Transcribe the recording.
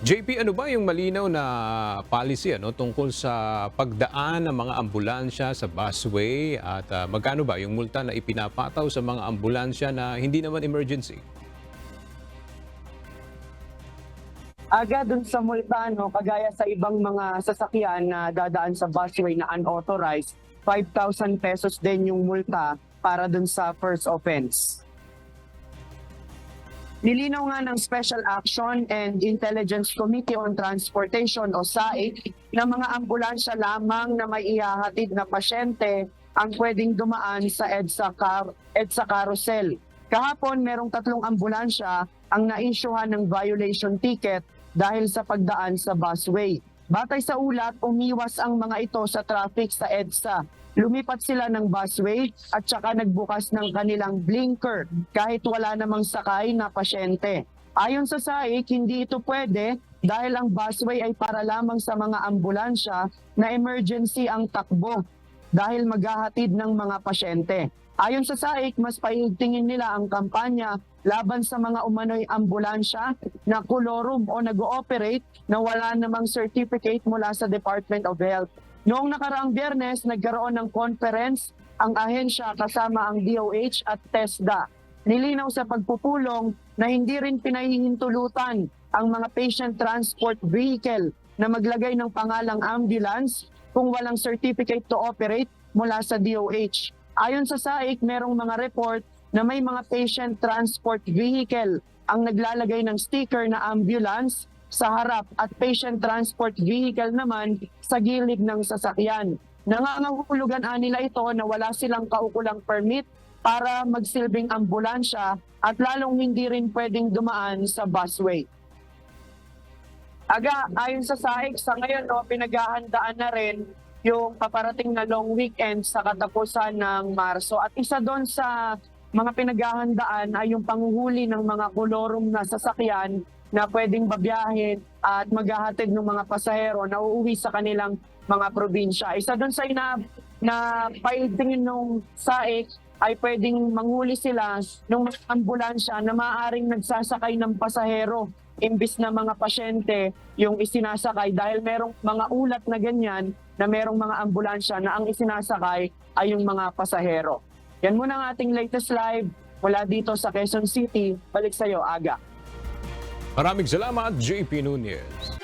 JP, ano ba yung malinaw na policy tungkol sa pagdaan ng mga ambulansya sa busway at magkano ba yung multa na ipinapataw sa mga ambulansya na hindi naman emergency? Aga dun sa multa, no, kagaya sa ibang mga sasakyan na dadaan sa busway na unauthorized, 5,000 pesos din yung multa para dun sa first offense. Nilinaw nga ng Special Action and Intelligence Committee on Transportation o SAIC na mga ambulansya lamang na may ihahatid na pasyente ang pwedeng dumaan sa EDSA carousel. Kahapon, merong 3 ambulansya ang na-issuehan ng violation ticket dahil sa pagdaan sa busway. Batay sa ulat, umiwas ang mga ito sa traffic sa EDSA. Lumipat sila ng busway at saka nagbukas ng kanilang blinker kahit wala namang sakay na pasyente. Ayon sa SAIC, hindi ito pwede dahil ang busway ay para lamang sa mga ambulansya na emergency ang takbo dahil maghahatid ng mga pasyente. Ayon sa SAIC, mas paigtingin nila ang kampanya laban sa mga umano'y ambulansya na kolorum o nag-ooperate na wala namang certificate mula sa Department of Health. Noong nakaraang Biyernes, nagkaroon ng conference ang ahensya kasama ang DOH at TESDA. Nilinaw sa pagpupulong na hindi rin pinahihintulutan ang mga patient transport vehicle na maglagay ng pangalang ambulance kung walang certificate to operate mula sa DOH. Ayon sa SAIC, merong mga report na may mga patient transport vehicle ang naglalagay ng sticker na ambulance sa harap at patient transport vehicle naman sa gilid ng sasakyan. Nangangahulugan nila ito na wala silang kaukulang permit para magsilbing ambulansya at lalong hindi rin pwedeng dumaan sa busway. Aga, ayon sa SAIC, sa ngayon pinaghahandaan na rin yung paparating na long weekend sa katapusan ng Marso. At isa doon sa mga pinaghahandaan ay yung panghuhuli ng mga kolorum na sasakyan na pwedeng babiyahin at maghahatid ng mga pasahero na uuwi sa kanilang mga probinsya. Isa doon sa na paigtingin ng SAIC ay pwedeng manghuli sila ng mga ambulansya na maaaring nagsasakay ng pasahero imbis na mga pasyente yung isinasakay dahil merong mga ulat na ganyan na merong mga ambulansya na ang isinasakay ay yung mga pasahero. Yan muna ang ating latest live mula dito sa Quezon City. Balik sa iyo, Aga. Maraming salamat, JP Nunez.